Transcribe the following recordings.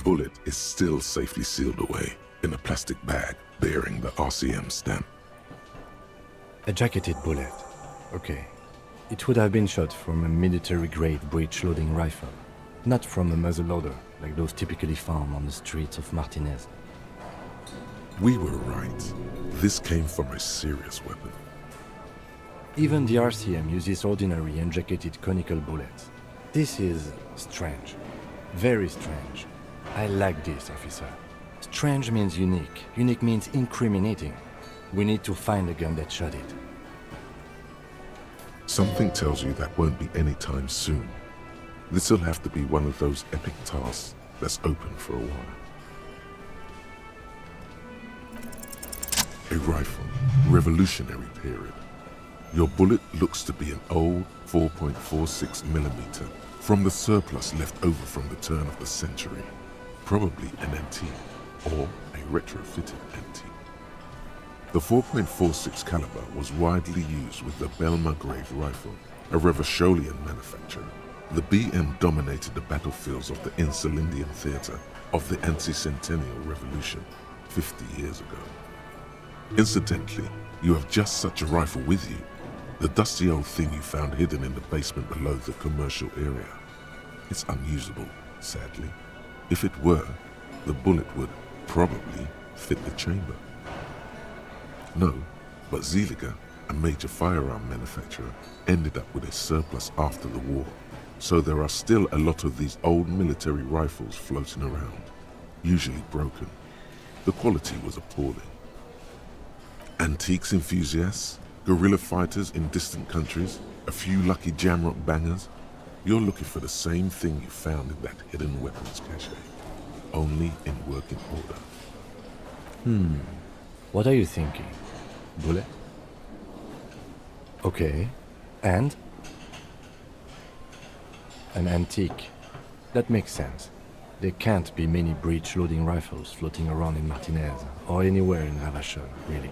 bullet is still safely sealed away in a plastic bag bearing the RCM stamp. A jacketed bullet. Okay. It would have been shot from a military-grade breech-loading rifle, not from a muzzleloader like those typically found on the streets of Martinez. We were right. This came from a serious weapon. Even the RCM uses ordinary unjacketed conical bullets. This is strange. Very strange. I like this, officer. Strange means unique. Unique means incriminating. We need to find the gun that shot it. Something tells you that won't be any time soon. This'll have to be one of those epic tasks that's open for a while. A rifle, revolutionary period. Your bullet looks to be an old 4.46mm from the surplus left over from the turn of the century. Probably an antique or a retrofitted antique. The 4.46 caliber was widely used with the Belmargrave rifle, a Revacholian manufacturer. The BM dominated the battlefields of the Insulindian theater of the anti-centennial revolution 50 years ago. Incidentally, you have just such a rifle with you, the dusty old thing you found hidden in the basement below the commercial area. It's unusable, sadly. If it were, the bullet would probably fit the chamber. No, but Zeliger, a major firearm manufacturer, ended up with a surplus after the war, so there are still a lot of these old military rifles floating around, usually broken. The quality was appalling. Antiques enthusiasts, guerrilla fighters in distant countries, a few lucky jamrock bangers, you're looking for the same thing you found in that hidden weapons cache, only in working order. What are you thinking? Bullet? Okay. And? An antique. That makes sense. There can't be many breech-loading rifles floating around in Martinez, or anywhere in Ravachol, really.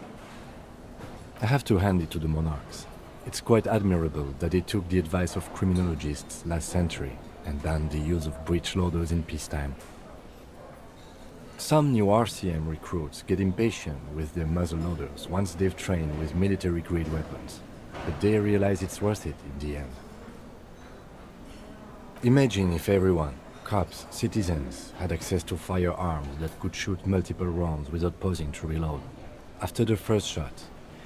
I have to hand it to the monarchs. It's quite admirable that they took the advice of criminologists last century and banned the use of breech-loaders in peacetime. Some new RCM recruits get impatient with their muzzleloaders once they've trained with military-grade weapons, but they realize it's worth it in the end. Imagine if everyone, cops, citizens, had access to firearms that could shoot multiple rounds without pausing to reload. After the first shot,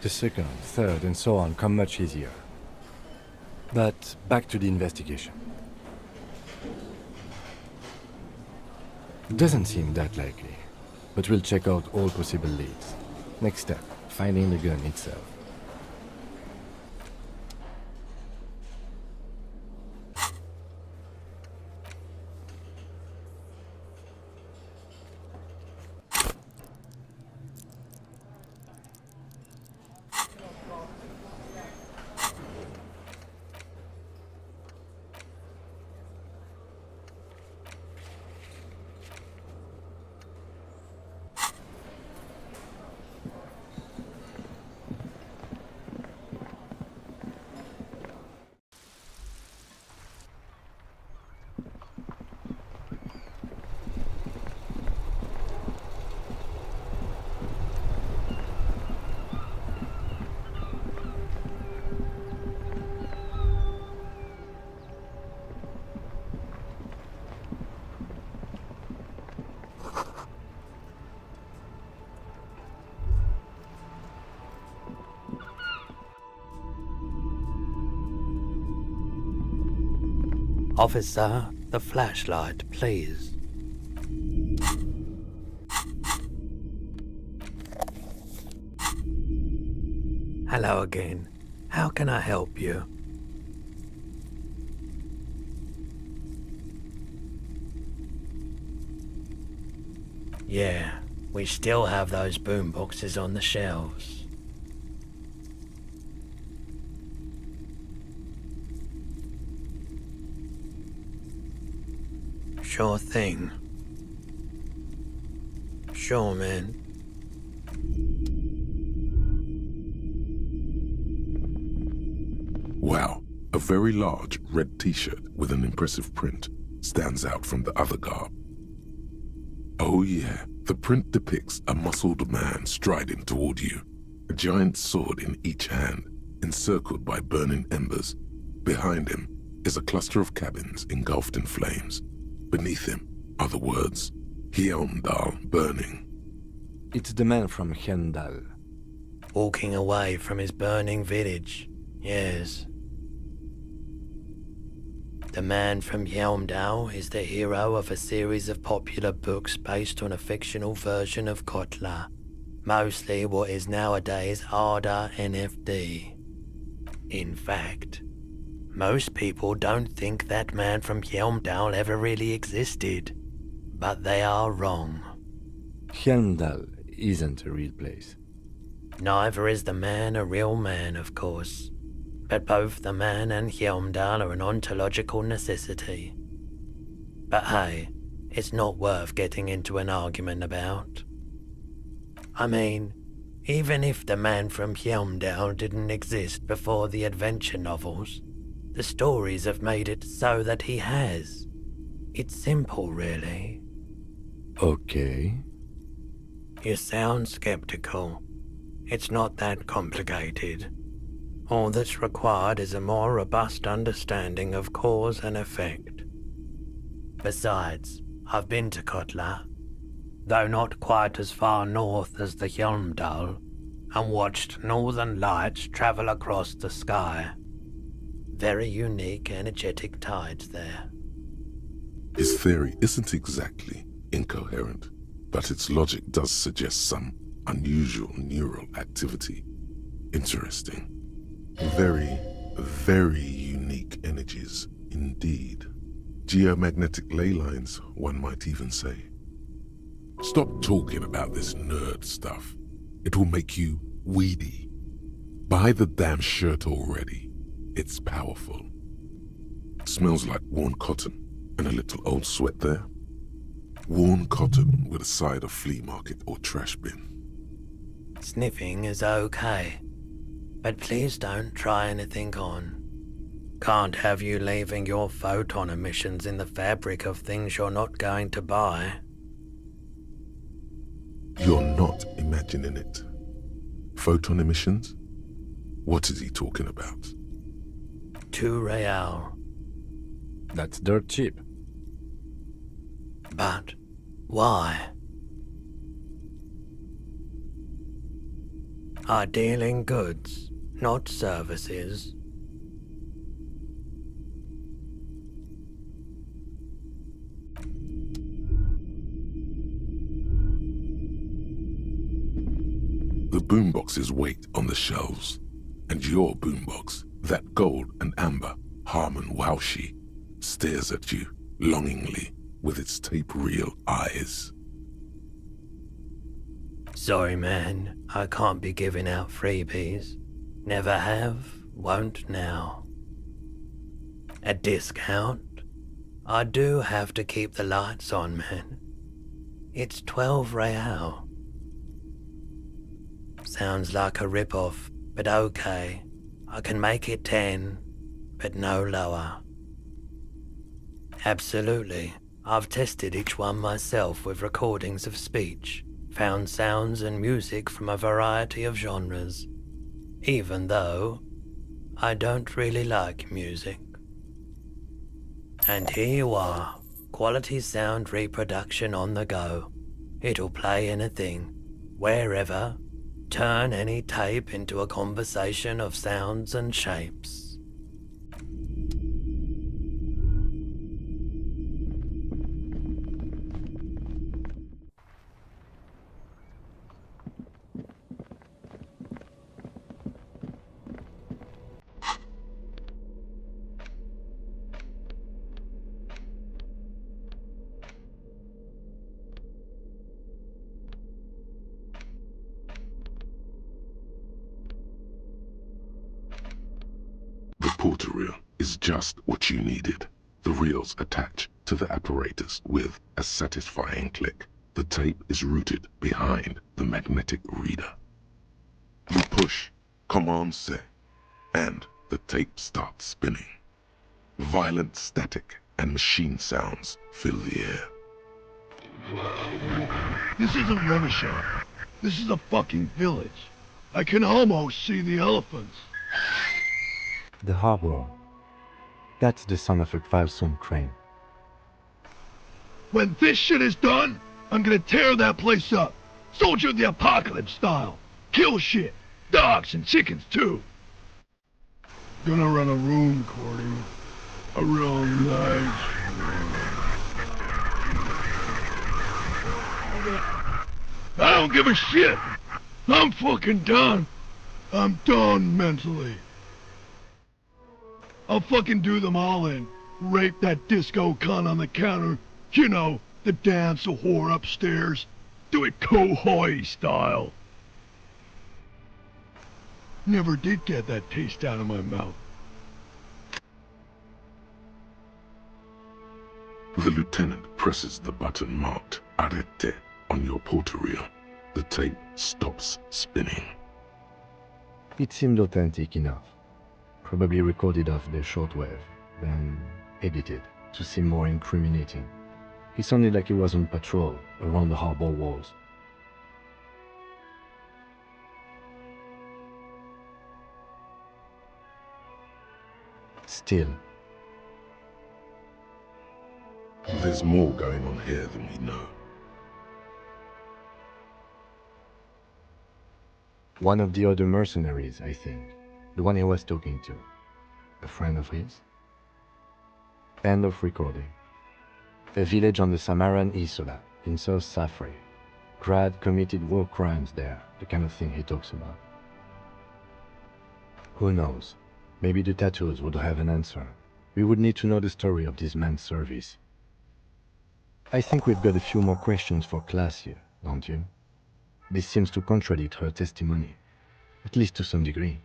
the second, third, and so on come much easier. But back to the investigation. It doesn't seem that likely, but we'll check out all possible leads. Next step, finding the gun itself. Officer, the flashlight, please. Hello again. How can I help you? Yeah, we still have those boomboxes on the shelves. Sure thing. Sure, man. Wow, a very large red t-shirt with an impressive print stands out from the other garb. Oh yeah, the print depicts a muscled man striding toward you, a giant sword in each hand, encircled by burning embers. Behind him is a cluster of cabins engulfed in flames. Beneath him are the words, Hjelmdal burning. It's the man from Hjelmdal. Walking away from his burning village, yes. The man from Hjelmdal is the hero of a series of popular books based on a fictional version of Kotla, mostly what is nowadays Arda NFD. In fact, most people don't think that man from Hjelmdal ever really existed, but they are wrong. Hjelmdal isn't a real place. Neither is the man a real man, of course, but both the man and Hjelmdal are an ontological necessity. But hey, it's not worth getting into an argument about. I mean, even if the man from Hjelmdal didn't exist before the adventure novels, the stories have made it so that he has. It's simple, really. Okay. You sound skeptical. It's not that complicated. All that's required is a more robust understanding of cause and effect. Besides, I've been to Kotla, though not quite as far north as the Hjelmdal, and watched northern lights travel across the sky. Very unique, energetic tides there. His theory isn't exactly incoherent, but its logic does suggest some unusual neural activity. Interesting. Very, very unique energies indeed. Geomagnetic ley lines, one might even say. Stop talking about this nerd stuff. It will make you weedy. Buy the damn shirt already. It's powerful. Smells like worn cotton and a little old sweat there. Worn cotton with a side of flea market or trash bin. Sniffing is okay, but please don't try anything on. Can't have you leaving your photon emissions in the fabric of things you're not going to buy. You're not imagining it. Photon emissions? What is he talking about? 2 real. That's dirt cheap. But why? I deal in goods, not services. The boomboxes wait on the shelves, and your boombox, that gold and amber Harman Waushi, stares at you longingly with its tape reel eyes. Sorry, man, I can't be giving out freebies. Never have, won't now. A discount? I do have to keep the lights on, man. It's 12 real. Sounds like a rip-off, but okay. I can make it 10, but no lower. Absolutely. I've tested each one myself with recordings of speech, found sounds and music from a variety of genres, even though I don't really like music. And here you are, quality sound reproduction on the go. It'll play anything, wherever, turn any tape into a conversation of sounds and shapes. The porter reel is just what you needed. The reels attach to the apparatus with a satisfying click. The tape is routed behind the magnetic reader. You push commence, and the tape starts spinning. Violent static and machine sounds fill the air. This isn't Revachon. This is a fucking village. I can almost see the elephants. The harbor. That's the sound of a 5-ton crane. When this shit is done, I'm gonna tear that place up. Soldier of the Apocalypse style. Kill shit. Dogs and chickens too. Gonna run a room, Cordy. A real nice room. I don't give a shit. I'm fucking done. I'm done mentally. I'll fucking do them all in. Rape that disco cunt on the counter. You know, the dance a whore upstairs. Do it Kohoi style. Never did get that taste out of my mouth. The lieutenant presses the button marked Arrête on your portal-reel. The tape stops spinning. It seemed authentic enough. Probably recorded off the shortwave, then edited to seem more incriminating. He sounded like he was on patrol around the harbor walls. Still, There's more going on here than we know. one of the other mercenaries, I think, the one he was talking to, a friend of his. End of recording. A village on the Samaran Isola, in South Safri. Grad committed war crimes there, the kind of thing he talks about. Who knows? Maybe the tattoos would have an answer. We would need to know the story of this man's service. I think we've got a few more questions for class here, don't you? This seems to contradict her testimony, at least to some degree.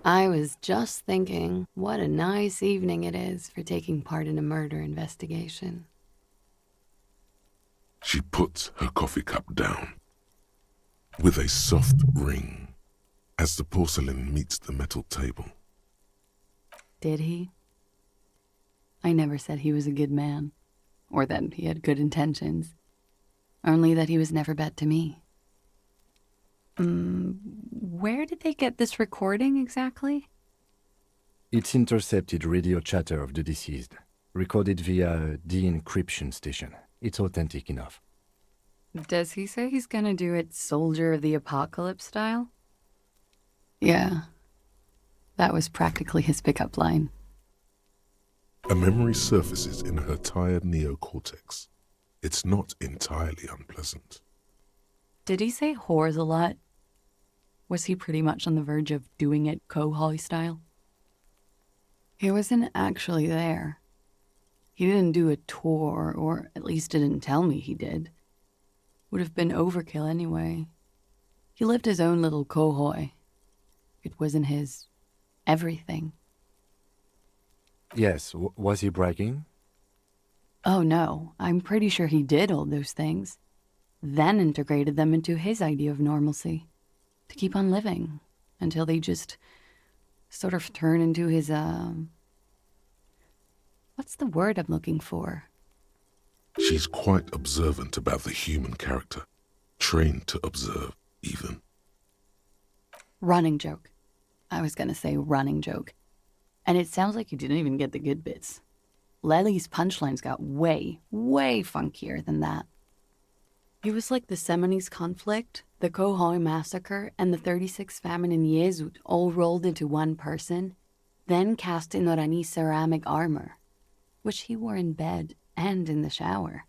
I was just thinking, what a nice evening it is for taking part in a murder investigation. She puts her coffee cup down with a soft ring as the porcelain meets the metal table. Did he? I never said he was a good man, or that he had good intentions, only that he was never bad to me. Where did they get this recording exactly? It's intercepted radio chatter of the deceased, recorded via a de-encryption station. It's authentic enough. Does he say he's gonna do it Soldier of the Apocalypse style? Yeah. That was practically his pickup line. A memory surfaces in her tired neocortex. It's not entirely unpleasant. Did he say whores a lot? Was he pretty much on the verge of doing it Kohoi style? He wasn't actually there. He didn't do a tour, or at least didn't tell me he did. Would have been overkill anyway. He lived his own little Kohoi. It wasn't his everything. Yes, was he bragging? Oh no, I'm pretty sure he did all those things, then integrated them into his idea of normalcy, to keep on living, until they just sort of turn into his, what's the word I'm looking for? She's quite observant about the human character, trained to observe, even. Running joke. I was gonna say running joke. And it sounds like you didn't even get the good bits. Lely's punchlines got way, way funkier than that. He was like the Semenys conflict, the Kohoi massacre, and the 36 famine in Yezud all rolled into one person. then cast Inorani ceramic armor, which he wore in bed and in the shower.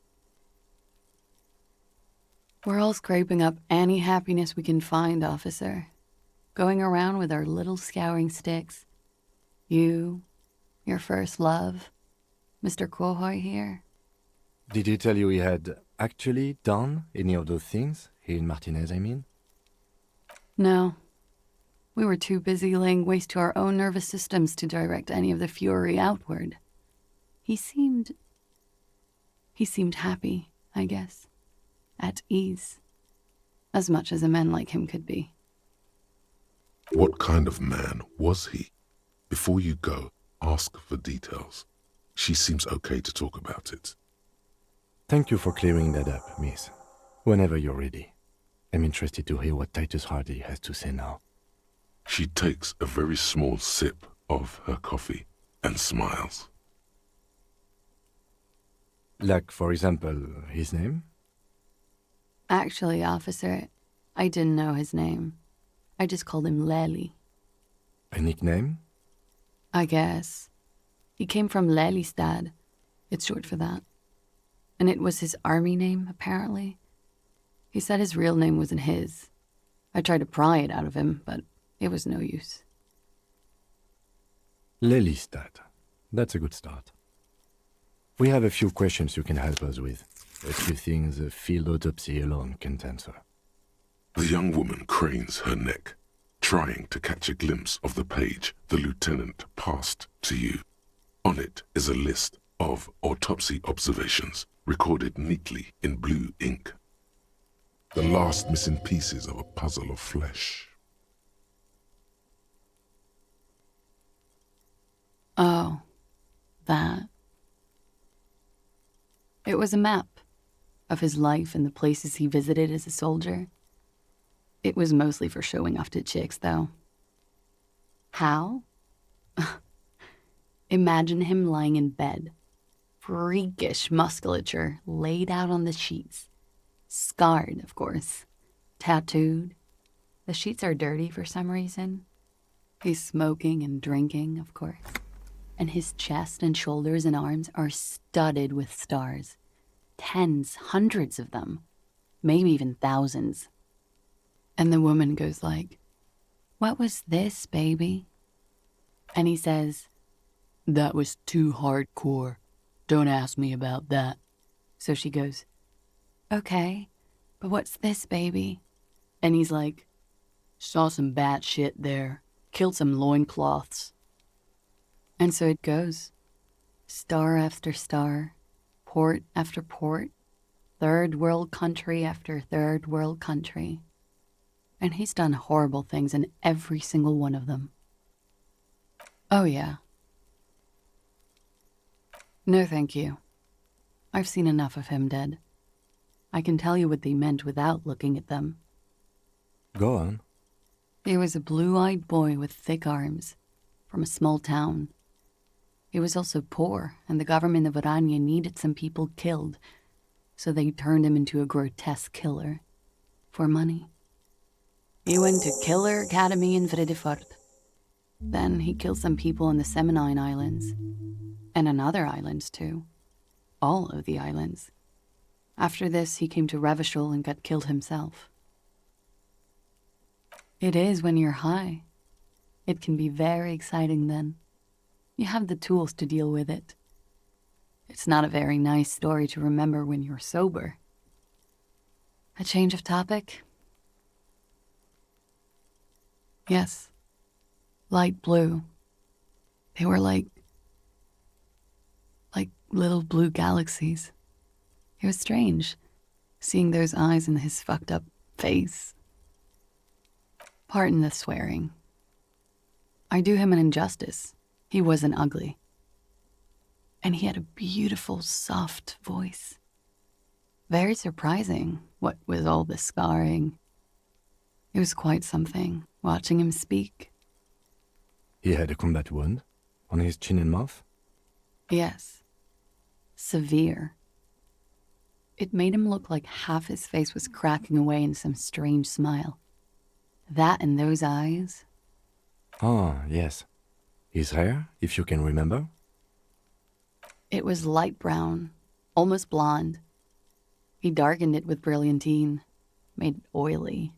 We're all scraping up any happiness we can find, officer. Going around with our little scouring sticks. You, your first love, Mr. Quohoy here. Did he tell you he had actually done any of those things? Here in Martinez, I mean? No. We were too busy laying waste to our own nervous systems to direct any of the fury outward. He seemed happy, I guess. At ease. As much as a man like him could be. What kind of man was he? Before you go, ask for details. She seems okay to talk about it. Thank you for clearing that up, miss. Whenever you're ready. I'm interested to hear what Titus Hardy has to say now. She takes a very small sip of her coffee and smiles. Like, for example, his name? Actually, officer, I didn't know his name. I just called him Lely. A nickname? I guess. He came from Lelystad. It's short for that. And it was his army name, apparently. He said his real name wasn't his. I tried to pry it out of him, but it was no use. Lelystad. That's a good start. We have a few questions you can help us with. A few things a field autopsy alone can't answer. The young woman cranes her neck, trying to catch a glimpse of the page the lieutenant passed to you. On it is a list of autopsy observations recorded neatly in blue ink. The last missing pieces of a puzzle of flesh. Oh, that. It was a map of his life and the places he visited as a soldier. It was mostly for showing off to chicks, though. How? Imagine him lying in bed, freakish musculature laid out on the sheets. Scarred, of course. Tattooed. The sheets are dirty for some reason. He's smoking and drinking, of course. And his chest and shoulders and arms are studded with stars. Tens, hundreds of them. Maybe even thousands. And the woman goes like, "What was this, baby?" And he says, "That was too hardcore. Don't ask me about that." So she goes, "Okay, but what's this, baby?" And he's like, "Saw some bat shit there. Killed some loincloths." And so it goes. Star after star, port after port, third world country after third world country. And he's done horrible things in every single one of them. Oh, yeah. No, thank you. I've seen enough of him dead. I can tell you what they meant without looking at them. Go on. He was a blue-eyed boy with thick arms, from a small town. He was also poor, and the government of Oranje needed some people killed, so they turned him into a grotesque killer. For money. He went to Killer Academy in Vredefort. Then he killed some people in the Semenine Islands. And on other islands, too. All of the islands. After this, he came to Revachol and got killed himself. It is when you're high. It can be very exciting then. You have the tools to deal with it. It's not a very nice story to remember when you're sober. A change of topic? Yes. Light blue. They were like little blue galaxies. It was strange, seeing those eyes in his fucked up face. Pardon the swearing. I do him an injustice. He wasn't ugly. And he had a beautiful, soft voice. Very surprising, what with all the scarring. It was quite something, watching him speak. He had a combat wound on his chin and mouth? Yes. Severe. It made him look like half his face was cracking away in some strange smile. That and those eyes. Ah, yes. His hair, if you can remember? It was light brown, almost blonde. He darkened it with brilliantine, made it oily,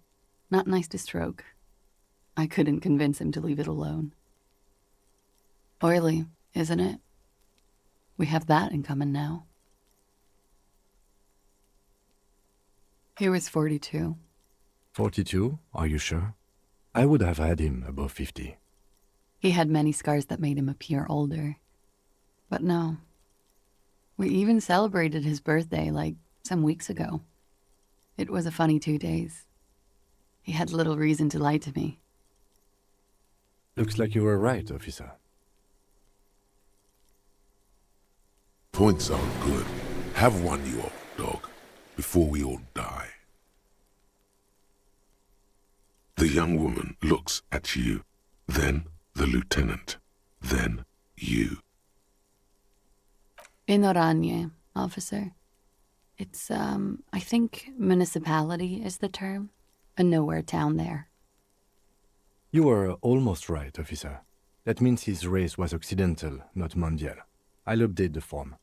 not nice to stroke. I couldn't convince him to leave it alone. Oily, isn't it? We have that in common now. He was 42. 42? Are you sure? I would have had him above 50. He had many scars that made him appear older. But no. We even celebrated his birthday like some weeks ago. It was a funny 2 days. He had little reason to lie to me. Looks like you were right, officer. Points are good. Have one, you old dog, before we all die. The young woman looks at you, then the lieutenant, then you. In Oranje, officer. It's, I think municipality is the term. A nowhere town there. You were almost right, officer. That means his race was occidental, not mondial. I'll update the form.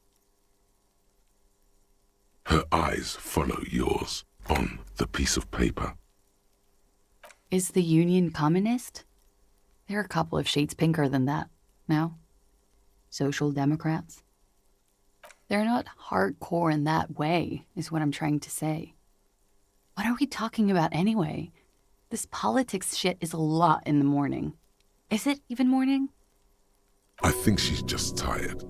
Her eyes follow yours on the piece of paper. Is the Union communist? They're a couple of shades pinker than that, no? Social Democrats? They're not hardcore in that way, is what I'm trying to say. What are we talking about anyway? This politics shit is a lot in the morning. Is it even morning? I think she's just tired.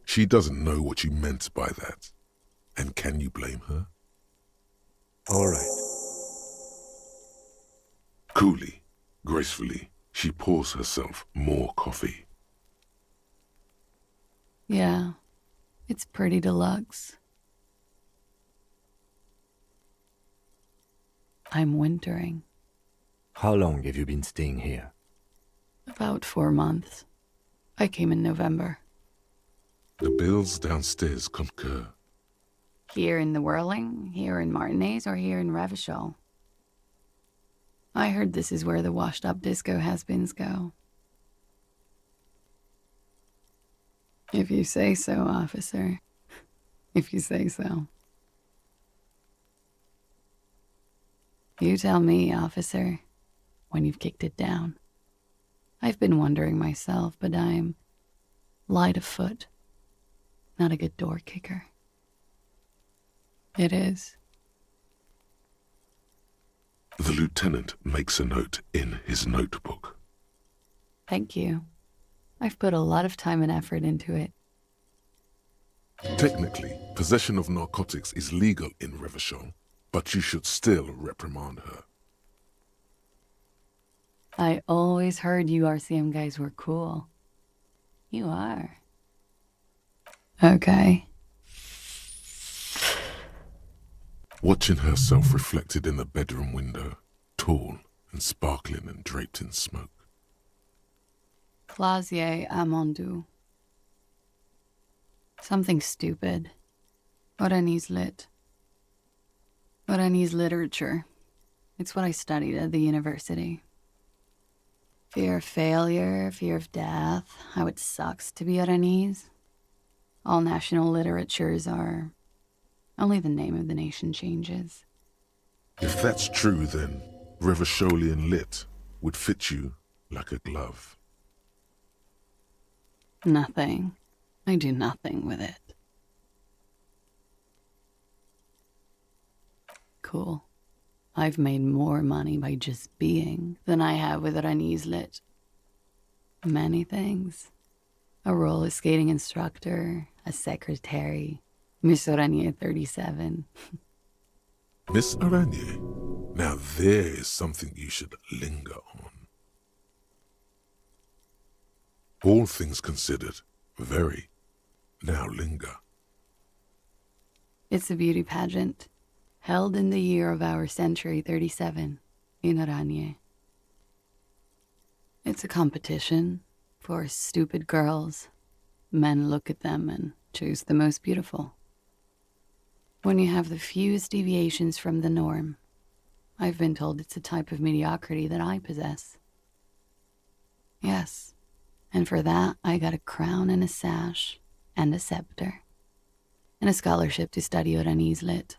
She doesn't know what you meant by that. And can you blame her? All right. Coolly, gracefully, she pours herself more coffee. Yeah, it's pretty deluxe. I'm wintering. How long have you been staying here? About 4 months. I came in November. The bills downstairs concur. Here in the Whirling, here in Martinez, or here in Revachol. I heard this is where the washed-up disco has-beens go. If you say so, officer. If you say so. You tell me, officer, when you've kicked it down. I've been wondering myself, but I'm light of foot, not a good door kicker. It is. The lieutenant makes a note in his notebook. Thank you. I've put a lot of time and effort into it. Technically, possession of narcotics is legal in Revachol, but you should still reprimand her. I always heard you RCM guys were cool. You are. Okay. Watching herself reflected in the bedroom window, tall and sparkling and draped in smoke. Clasier Amandu. Something stupid. Oranese lit. Oranese literature. It's what I studied at the university. Fear of failure, fear of death, how it sucks to be Oranese. All national literatures are... Only the name of the nation changes. If that's true, then Revacholian lit would fit you like a glove. Nothing. I do nothing with it. Cool. I've made more money by just being than I have with Oranese lit. Many things. A roller skating instructor, a secretary, Miss Oranje 37. Miss Oranje, now there is something you should linger on. All things considered, very. Now linger. It's a beauty pageant, held in the year of our century 37, in Oranje. It's a competition for stupid girls. Men look at them and choose the most beautiful. When you have the fewest deviations from the norm, I've been told it's a type of mediocrity that I possess. Yes, And for that, I got a crown and a sash, and a scepter, and a scholarship to study Oranese lit.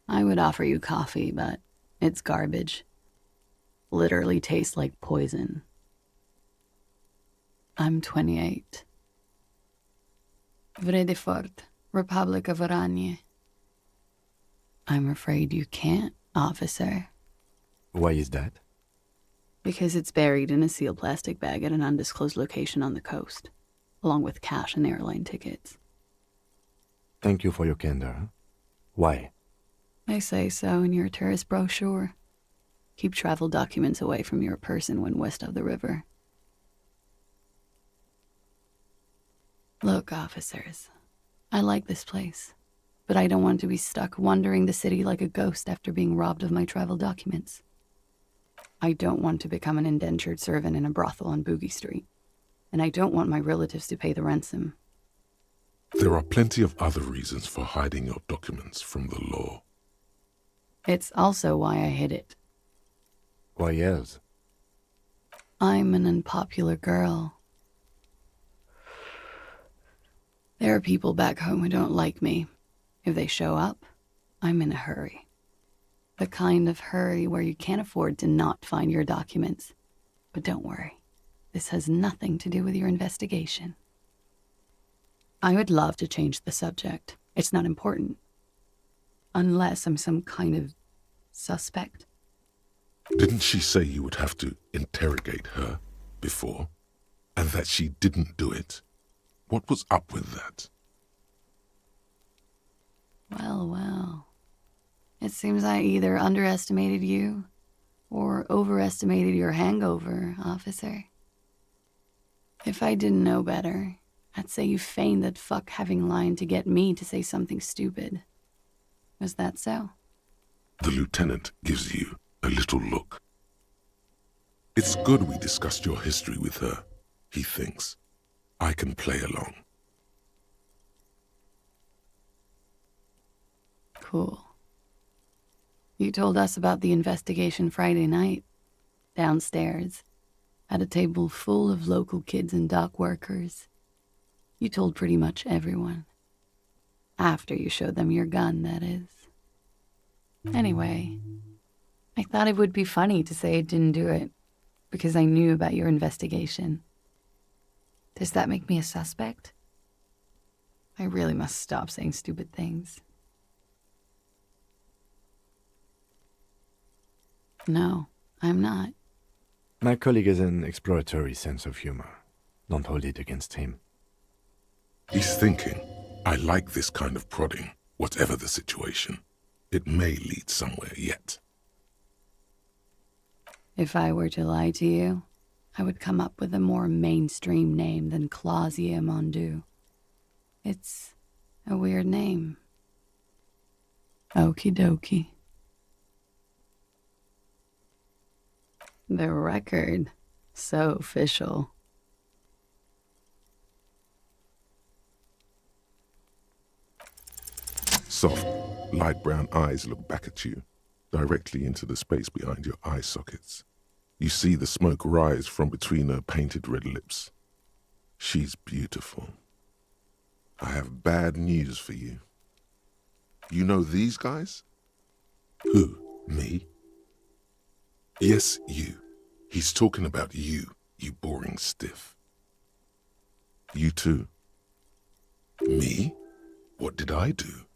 I would offer you coffee, but it's garbage. Literally tastes like poison. I'm 28. Vredefort, Republic of Oranje. I'm afraid you can't, officer. Why is that? Because it's buried in a sealed plastic bag at an undisclosed location on the coast, along with cash and airline tickets. Thank you for your candor. Why? They say so in your tourist brochure. Keep travel documents away from your person when west of the river. Look, officers, I like this place, but I don't want to be stuck wandering the city like a ghost after being robbed of my travel documents. I don't want to become an indentured servant in a brothel on Boogie Street, and I don't want my relatives to pay the ransom. There are plenty of other reasons for hiding your documents from the law. It's also why I hid it. Why else? I'm an unpopular girl. There are people back home who don't like me. If they show up, I'm in a hurry. The kind of hurry where you can't afford to not find your documents. But don't worry, this has nothing to do with your investigation. I would love to change the subject. It's not important. Unless I'm some kind of suspect. Didn't she say you would have to interrogate her before? And that she didn't do it? What was up with that? Well. It seems I either underestimated you or overestimated your hangover, officer. If I didn't know better, I'd say you feigned that fuck having lied to get me to say something stupid. Was that so? The lieutenant gives you a little look. It's good we discussed your history with her, he thinks. I can play along. Cool. You told us about the investigation Friday night, downstairs, at a table full of local kids and dock workers. You told pretty much everyone. After you showed them your gun, that is. Anyway, I thought it would be funny to say I didn't do it, because I knew about your investigation. Does that make me a suspect? I really must stop saying stupid things. No, I'm not. My colleague has an exploratory sense of humor. Don't hold it against him. He's thinking, I like this kind of prodding, whatever the situation. It may lead somewhere yet. If I were to lie to you, I would come up with a more mainstream name than Clausia Mondu. It's a weird name. Okie dokie. The record. So official. Soft, light brown eyes look back at you, directly into the space behind your eye sockets. You see the smoke rise from between her painted red lips. She's beautiful. I have bad news for you. You know these guys? Who? Me? Yes, you. He's talking about you, you boring stiff. You too. Me? What did I do?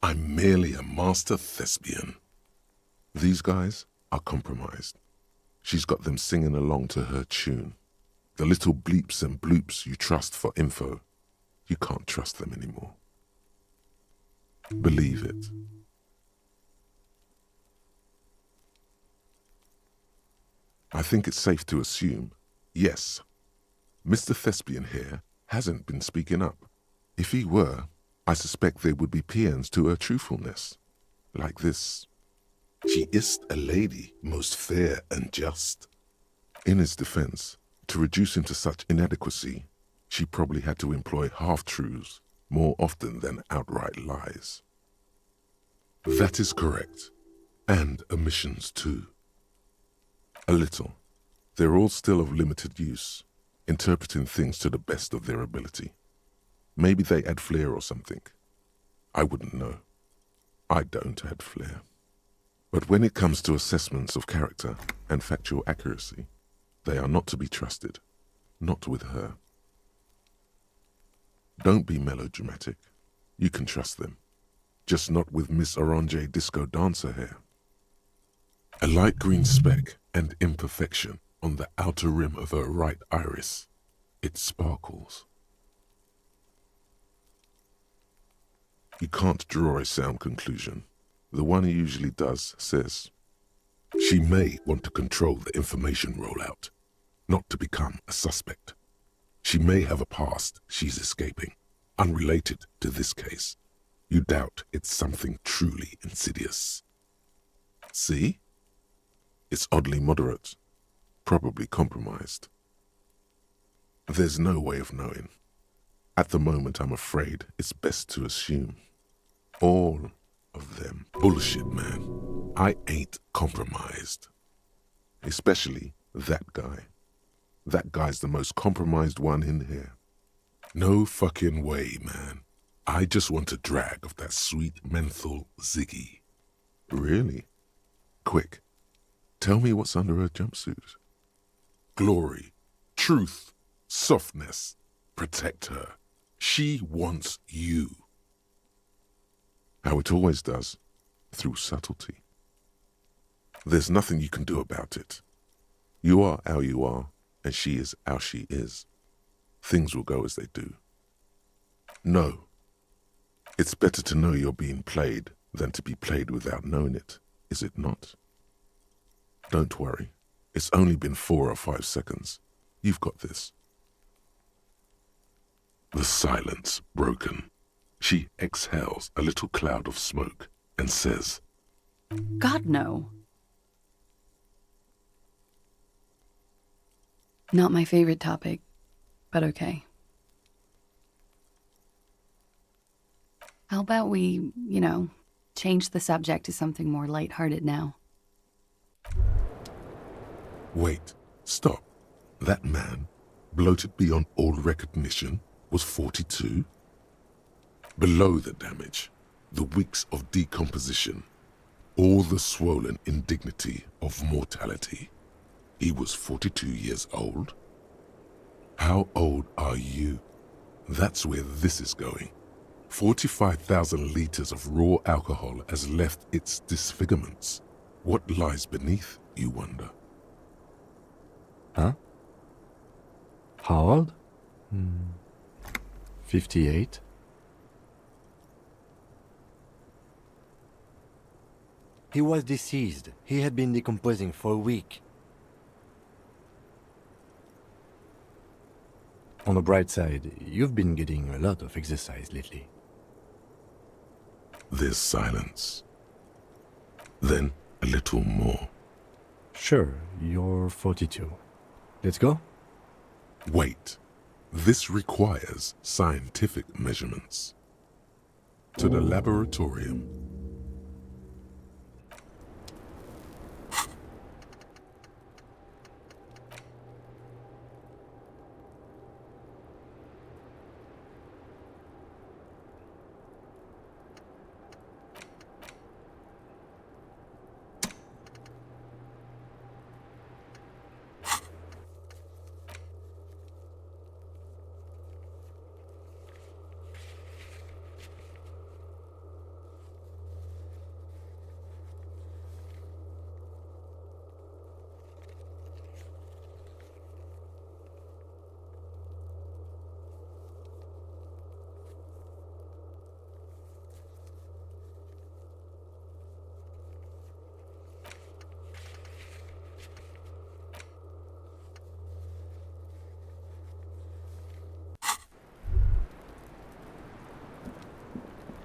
I'm merely a master thespian. These guys are compromised. She's got them singing along to her tune. The little bleeps and bloops you trust for info, you can't trust them anymore. Believe it. I think it's safe to assume, yes, Mr. Thespian here hasn't been speaking up. If he were, I suspect they would be peons to her truthfulness. Like this, she is a lady, most fair and just. In his defense, to reduce him to such inadequacy, she probably had to employ half-truths more often than outright lies. That is correct, and omissions too. A little, They're all still of limited use, interpreting things to the best of their ability. Maybe they add flair or something. I wouldn't know. I don't add flair. But when it comes to assessments of character and factual accuracy, they are not to be trusted. Not with her. Don't be melodramatic. You can trust them. Just not with Miss Orange disco dancer hair. A light green speck and imperfection on the outer rim of her right iris. It sparkles. You can't draw a sound conclusion. The one he usually does says, she may want to control the information rollout, not to become a suspect. She may have a past she's escaping, unrelated to this case. You doubt it's something truly insidious. See? It's oddly moderate, probably compromised. There's no way of knowing. At the moment, I'm afraid it's best to assume. All of them. Bullshit, man. I ain't compromised. Especially that guy. That guy's the most compromised one in here. No fucking way, man. I just want a drag of that sweet menthol Ziggy. Really? Quick, tell me what's under her jumpsuit. Glory, truth, softness. Protect her. She wants you. How it always does, through subtlety. There's nothing you can do about it. You are how you are, and she is how she is. Things will go as they do. No. It's better to know you're being played than to be played without knowing it, is it not? Don't worry. It's only been 4 or 5 seconds. You've got this. The silence broken. She exhales a little cloud of smoke and says, God, no. Not my favorite topic, but okay. How about we, change the subject to something more lighthearted now? Wait, stop. That man, bloated beyond all recognition, was 42? Below the damage, the weeks of decomposition, all the swollen indignity of mortality. He was 42 years old? How old are you? That's where this is going. 45,000 liters of raw alcohol has left its disfigurements. What lies beneath, you wonder? Huh? How old? 58. He was deceased. He had been decomposing for a week. On the bright side, you've been getting a lot of exercise lately. There's silence. Then a little more. Sure, you're 42. Let's go? Wait. This requires scientific measurements. To the laboratorium.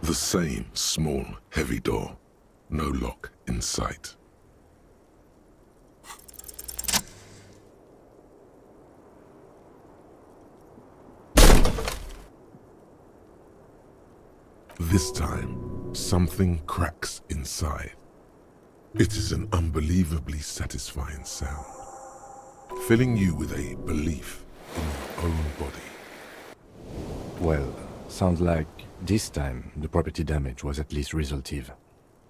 The same small, heavy door. No lock in sight. This time, something cracks inside. It is an unbelievably satisfying sound. filling you with a belief in your own body. Well, sounds like this time the property damage was at least resolutive.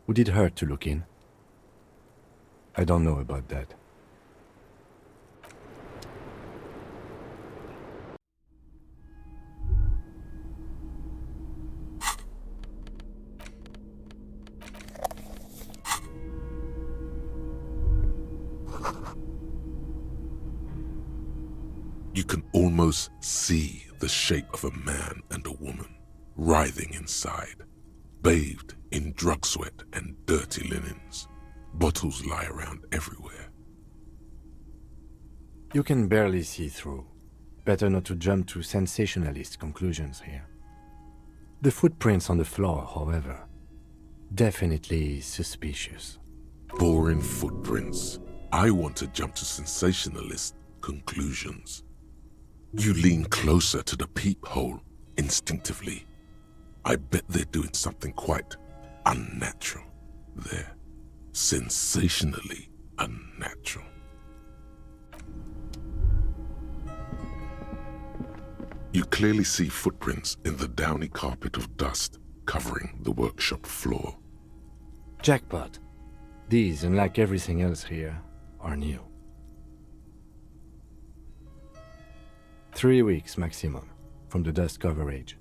Would it hurt to look in? I don't know about that. You can almost see the shape of a man and a woman writhing inside, bathed in drug sweat and dirty linens. Bottles lie around everywhere. You can barely see through. Better not to jump to sensationalist conclusions here. The footprints on the floor, however, definitely suspicious. Boring footprints. I want to jump to sensationalist conclusions. You lean closer to the peephole instinctively. I bet they're doing something quite unnatural there. Sensationally unnatural. You clearly see footprints in the downy carpet of dust covering the workshop floor. Jackpot. These, unlike everything else here, are new. 3 weeks maximum from the dust coverage.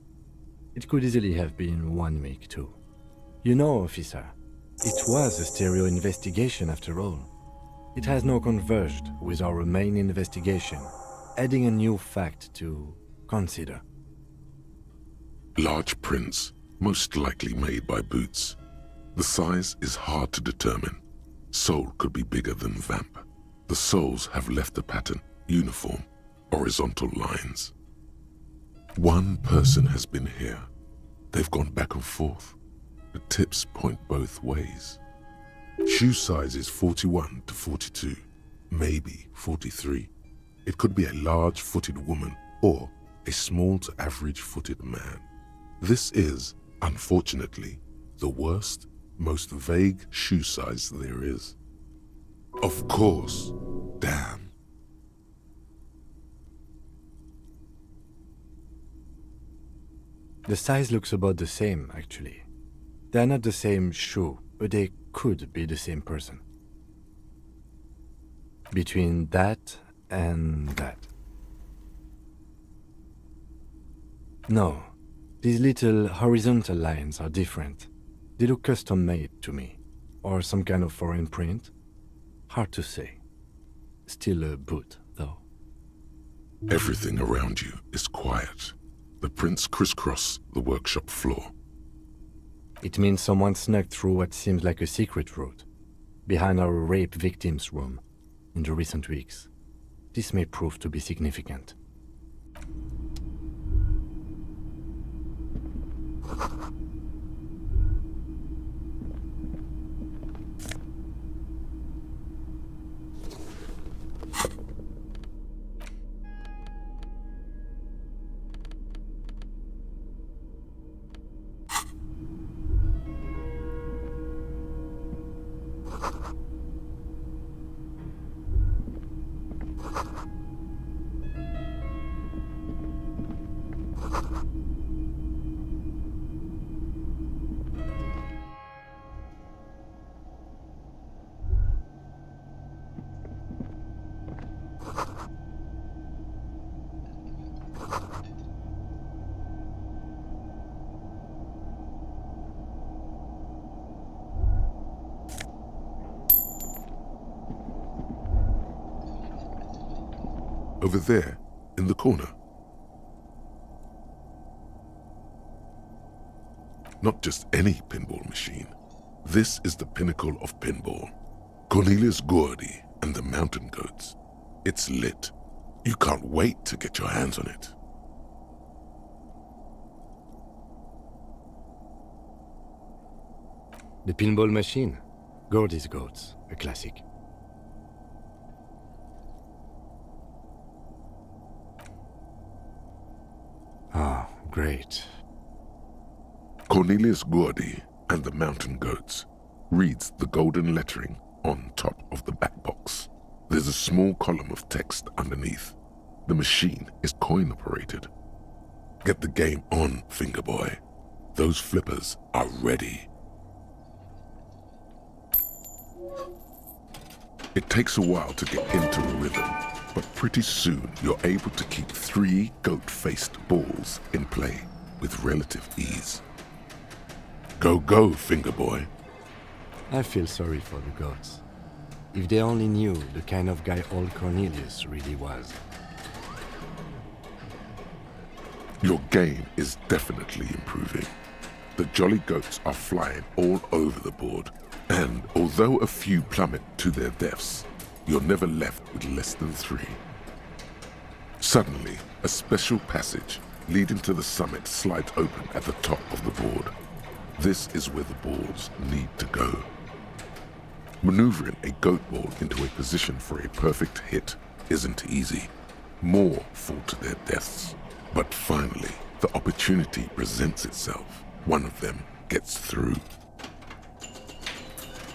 It could easily have been 1 week too. You know, officer, it was a stereo investigation after all. It has now converged with our main investigation, adding a new fact to consider. Large prints, most likely made by boots. The size is hard to determine. Sole could be bigger than vamp. The soles have left the pattern uniform, horizontal lines. One person has been here. They've gone back and forth. The tips point both ways. Shoe size is 41 to 42, maybe 43. It could be a large-footed woman or a small to average-footed man. This is, unfortunately, the worst, most vague shoe size there is. Of course, damn. The size looks about the same, actually. They're not the same shoe, but they could be the same person. Between that and that. No, these little horizontal lines are different. They look custom-made to me. Or some kind of foreign print. Hard to say. Still a boot, though. Everything around you is quiet. The prints crisscross the workshop floor. It means someone snuck through what seems like a secret route, behind our rape victim's room, in the recent weeks. This may prove to be significant. Over there, in the corner. Not just any pinball machine. This is the pinnacle of pinball. Cornelius Gordy and the Mountain Goats. It's lit. You can't wait to get your hands on it. The pinball machine. Gordy's Goats, a classic. Ah, great. Cornelius Gordy and the Mountain Goats reads the golden lettering on top of the back box. There's a small column of text underneath. The machine is coin-operated. Get the game on, finger boy. Those flippers are ready. It takes a while to get into a rhythm, but pretty soon you're able to keep 3 goat-faced balls in play with relative ease. Go, go, finger boy. I feel sorry for the gods. If they only knew the kind of guy old Cornelius really was. Your game is definitely improving. The jolly goats are flying all over the board, and although a few plummet to their deaths, you're never left with less than 3. Suddenly, a special passage leading to the summit slides open at the top of the board. This is where the balls need to go. Maneuvering a goat ball into a position for a perfect hit isn't easy. More fall to their deaths. But finally, the opportunity presents itself. One of them gets through.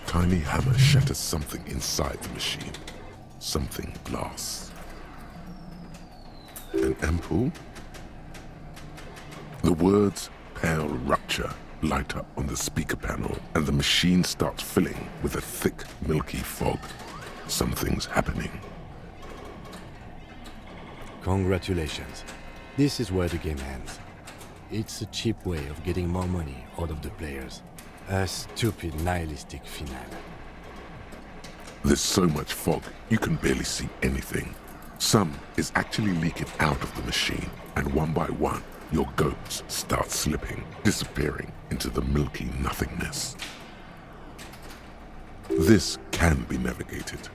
Tiny hammer shatters something inside the machine. Something blasts. An ampoule? The words "pale rupture" light up on the speaker panel, and the machine starts filling with a thick, milky fog. Something's happening. Congratulations. This is where the game ends. It's a cheap way of getting more money out of the players. A stupid, nihilistic finale. There's so much fog, you can barely see anything. Some is actually leaking out of the machine, and one by one, your goats start slipping, disappearing into the milky nothingness. This can be navigated.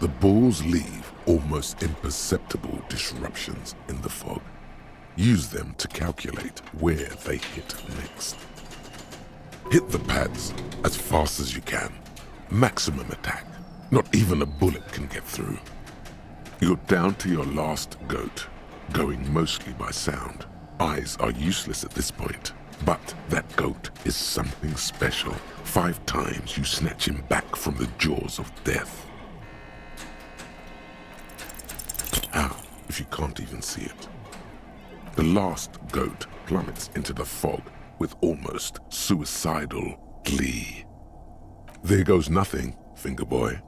The balls leave almost imperceptible disruptions in the fog. Use them to calculate where they hit next. Hit the pads as fast as you can. Maximum attack. Not even a bullet can get through. You're down to your last goat, going mostly by sound. Eyes are useless at this point, but that goat is something special. 5 times you snatch him back from the jaws of death. How, if you can't even see it? The last goat plummets into the fog with almost suicidal glee. There goes nothing, finger boy.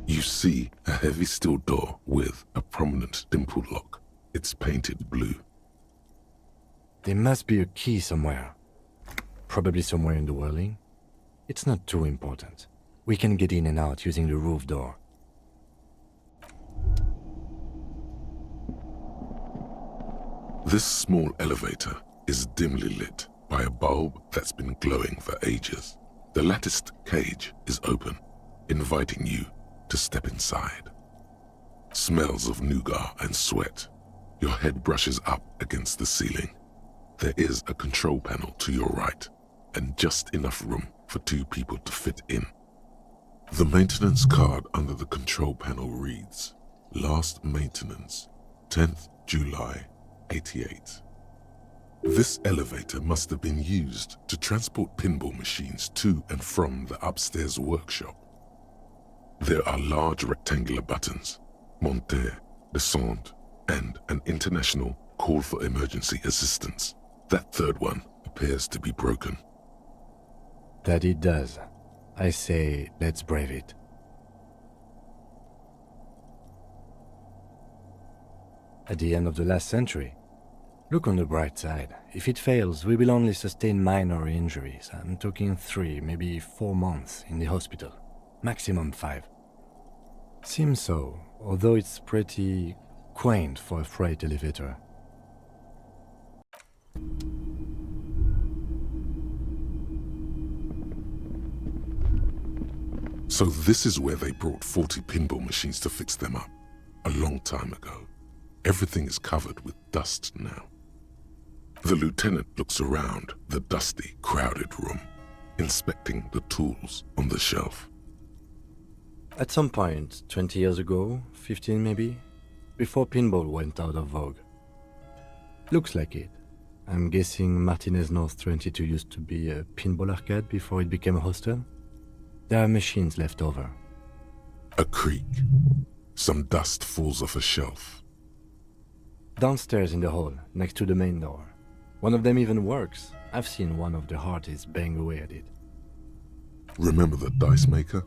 You see a heavy steel door with a prominent dimple lock. It's painted blue. There must be a key somewhere. Probably somewhere in the whirling. It's not too important. We can get in and out using the roof door. This small elevator is dimly lit by a bulb that's been glowing for ages. The latticed cage is open, inviting you to step inside. Smells of nougat and sweat. Your head brushes up against the ceiling. There is a control panel to your right, and just enough room for 2 people to fit in. The maintenance card under the control panel reads, "Last maintenance, 10th July, 88. This elevator must have been used to transport pinball machines to and from the upstairs workshop. There are large rectangular buttons, monter, descendre, and an international call for emergency assistance. That 3rd one appears to be broken." That it does. I say, let's brave it. At the end of the last century. Look on the bright side. If it fails, we will only sustain minor injuries. I'm talking 3, maybe 4 months in the hospital. Maximum 5. Seems so, although it's pretty quaint for a freight elevator. So this is where they brought 40 pinball machines to fix them up, a long time ago. Everything is covered with dust now. The lieutenant looks around the dusty, crowded room, inspecting the tools on the shelf. At some point, 20 years ago, 15 maybe, before pinball went out of vogue. Looks like it. I'm guessing Martinez North 22 used to be a pinball arcade before it became a hostel. There are machines left over. A creak. Some dust falls off a shelf. Downstairs in the hall, next to the main door. One of them even works. I've seen one of the artists bang away at it. Remember the dice maker?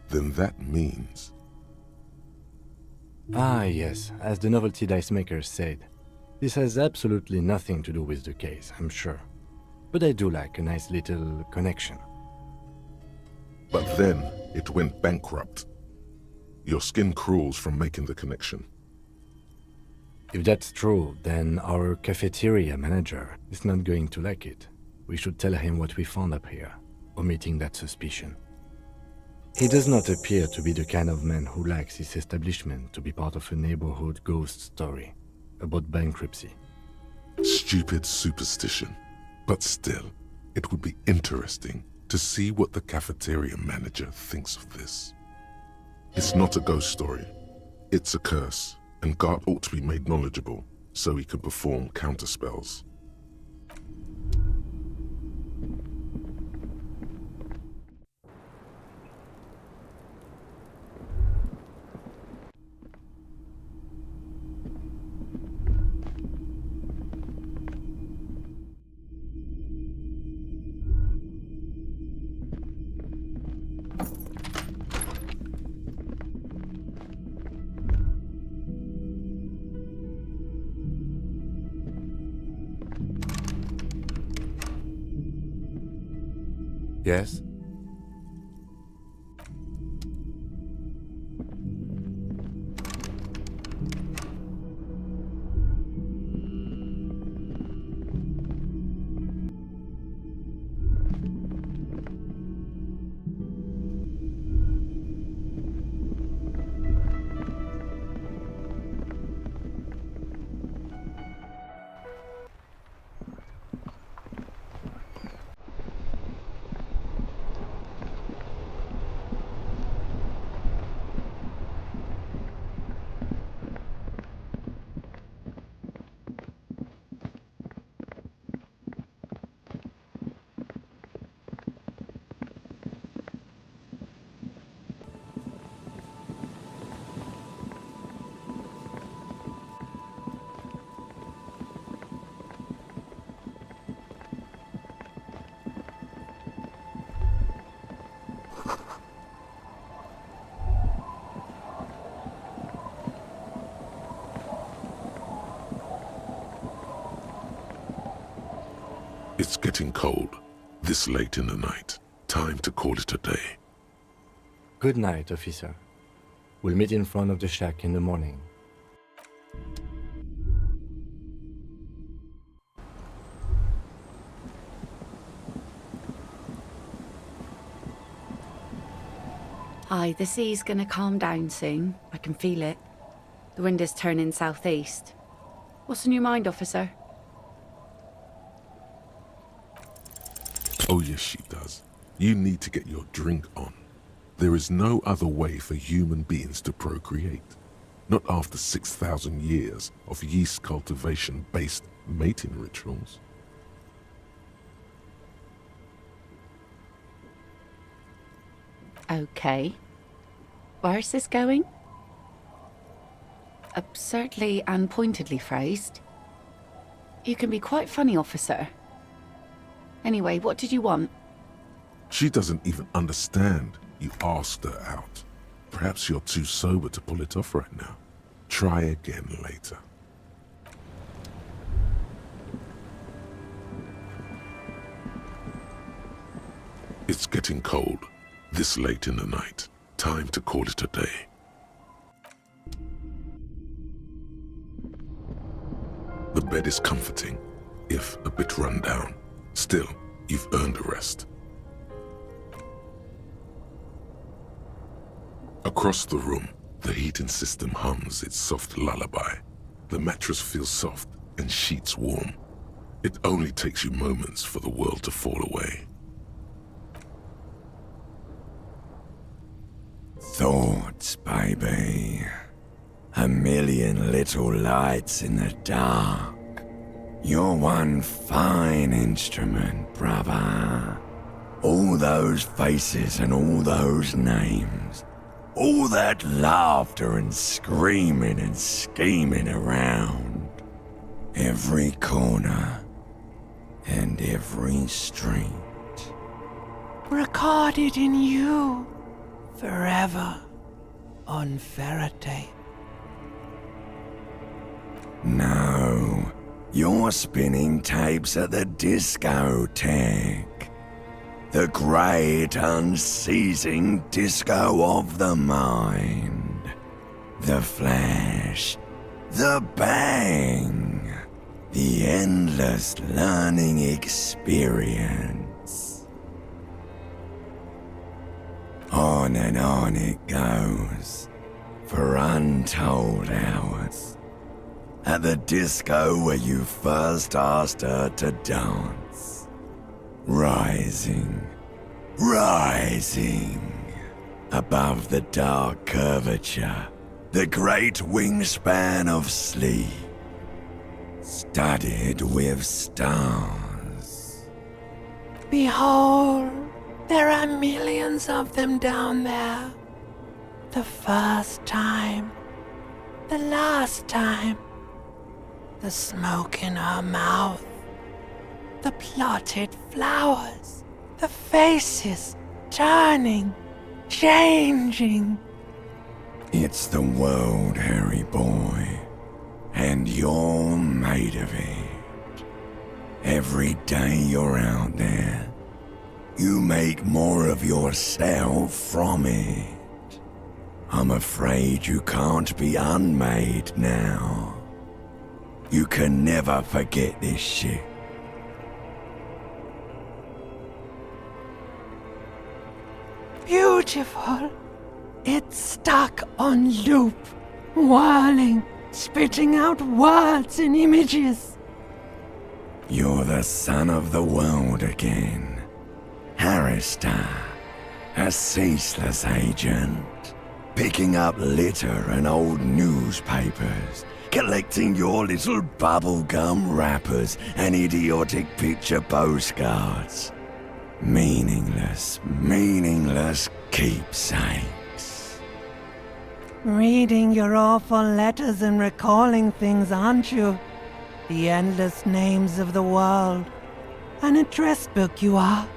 Then that means... Ah, yes, as the novelty dice maker said. This has absolutely nothing to do with the case, I'm sure. But I do like a nice little connection. But then it went bankrupt. Your skin crawls from making the connection. If that's true, then our cafeteria manager is not going to like it. We should tell him what we found up here, omitting that suspicion. He does not appear to be the kind of man who likes his establishment to be part of a neighborhood ghost story about bankruptcy. Stupid superstition. But still, it would be interesting to see what the cafeteria manager thinks of this. It's not a ghost story. It's a curse, and God ought to be made knowledgeable so he can perform counterspells. Yes? It's getting cold, this late in the night. Time to call it a day. Good night, officer. We'll meet in front of the shack in the morning. Hi, the sea's gonna calm down soon. I can feel it. The wind is turning southeast. What's on your mind, officer? Oh yes, she does. You need to get your drink on. There is no other way for human beings to procreate. Not after 6,000 years of yeast cultivation-based mating rituals. Okay. Where's this going? Absurdly and pointedly phrased. You can be quite funny, officer. Anyway, what did you want? She doesn't even understand you asked her out. Perhaps you're too sober to pull it off right now. Try again later. It's getting cold, this late in the night. Time to call it a day. The bed is comforting, if a bit run down. Still, you've earned a rest. Across the room, the heating system hums its soft lullaby. The mattress feels soft and sheets warm. It only takes you moments for the world to fall away. Thoughts, baby. A million little lights in the dark. You're one fine instrument, brother. All those faces and all those names. All that laughter and screaming and scheming around. Every corner and every street. Recorded in you, forever, on Faraday. No, you're spinning tapes at the discotheque. The great unceasing disco of the mind. The flash, the bang, the endless learning experience. On and on it goes, for untold hours. At the disco where you first asked her to dance. Rising, rising, above the dark curvature, the great wingspan of sleep, studded with stars. Behold, there are millions of them down there. The first time, the last time, the smoke in her mouth, the plotted flowers, the faces turning, changing. It's the world, Harry boy, and you're made of it. Every day you're out there, you make more of yourself from it. I'm afraid you can't be unmade now. You can never forget this shit. Beautiful. It's stuck on loop, whirling, spitting out words and images. You're the son of the world again. Harrister, a ceaseless agent, picking up litter and old newspapers, collecting your little bubblegum wrappers and idiotic picture postcards. Meaningless, meaningless keepsakes. Reading your awful letters and recalling things, aren't you? The endless names of the world. An address book you are.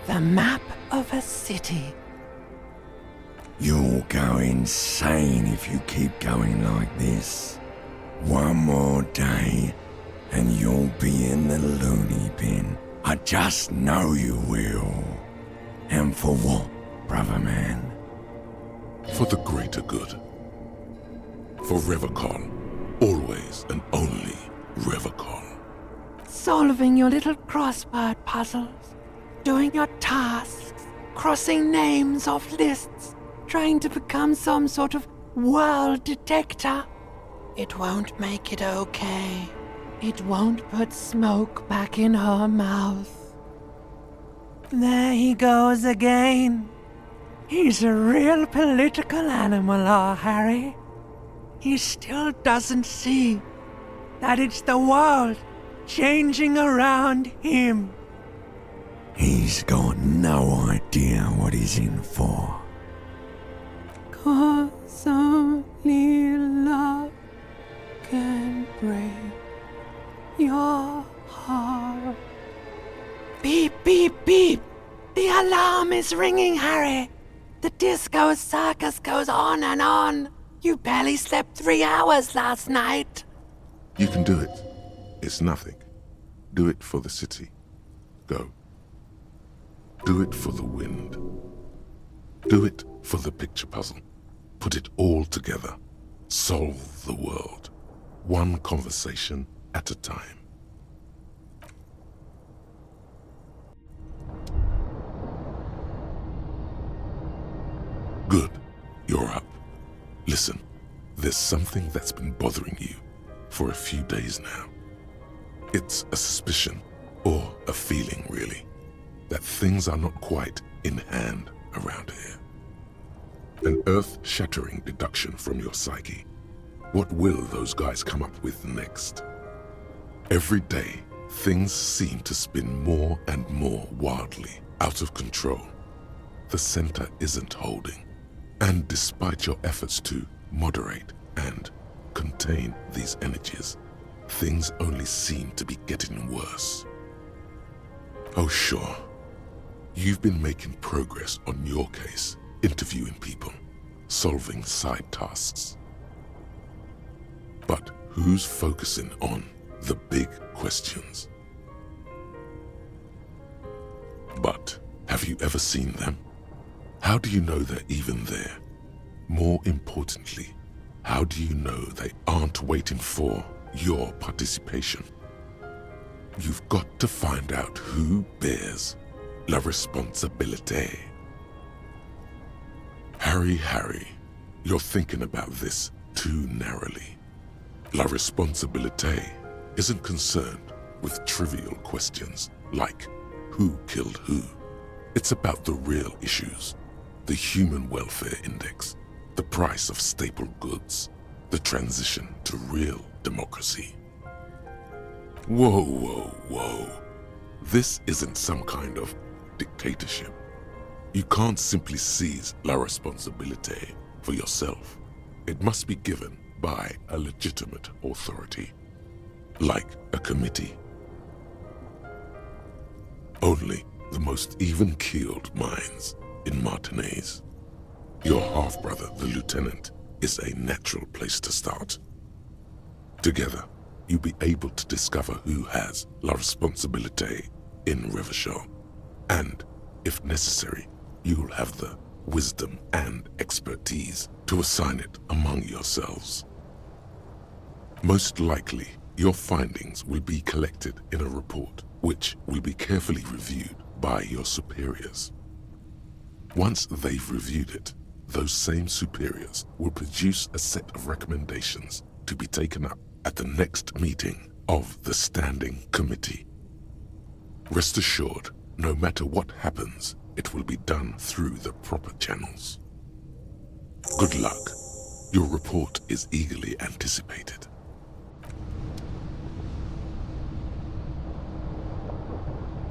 The map of a city. You'll go insane if you keep going like this. One more day, and you'll be in the loony bin. I just know you will. And for what, brother man? For the greater good. For Revacon. Always and only Revacon. Solving your little crossword puzzles. Doing your tasks. Crossing names off lists. Trying to become some sort of world detector. It won't make it okay. It won't put smoke back in her mouth. There he goes again. He's a real political animal, our Harry. He still doesn't see that it's the world changing around him. He's got no idea what he's in for. 'Cause only love can break your heart. Beep, beep, beep. The alarm is ringing, Harry. The disco circus goes on and on. You barely slept 3 hours last night. You can do it. It's nothing. Do it for the city. Go. Do it for the wind. Do it for the picture puzzle. Put it all together. Solve the world. One conversation at a time. Good. You're up. Listen, there's something that's been bothering you for a few days now. It's a suspicion, or a feeling really, that things are not quite in hand around here. An earth-shattering deduction from your psyche. What will those guys come up with next? Every day, things seem to spin more and more wildly, out of control. The center isn't holding, and despite your efforts to moderate and contain these energies, things only seem to be getting worse. Oh sure, you've been making progress on your case, interviewing people, solving side tasks. But who's focusing on the big questions? But have you ever seen them? How do you know they're even there? More importantly, how do you know they aren't waiting for your participation? You've got to find out who bears la responsabilité. Harry, you're thinking about this too narrowly. La responsabilité isn't concerned with trivial questions like who killed who. It's about the real issues, the human welfare index, the price of staple goods, the transition to real democracy. Whoa. This isn't some kind of dictatorship. You can't simply seize la responsabilité for yourself. It must be given by a legitimate authority, like a committee. Only the most even-keeled minds in Martinez. Your half-brother, the lieutenant, is a natural place to start. Together, you'll be able to discover who has la responsabilité in Revachol, and, if necessary, you'll have the wisdom and expertise to assign it among yourselves. Most likely, your findings will be collected in a report, which will be carefully reviewed by your superiors. Once they've reviewed it, those same superiors will produce a set of recommendations to be taken up at the next meeting of the Standing Committee. Rest assured, no matter what happens, it will be done through the proper channels. Good luck. Your report is eagerly anticipated.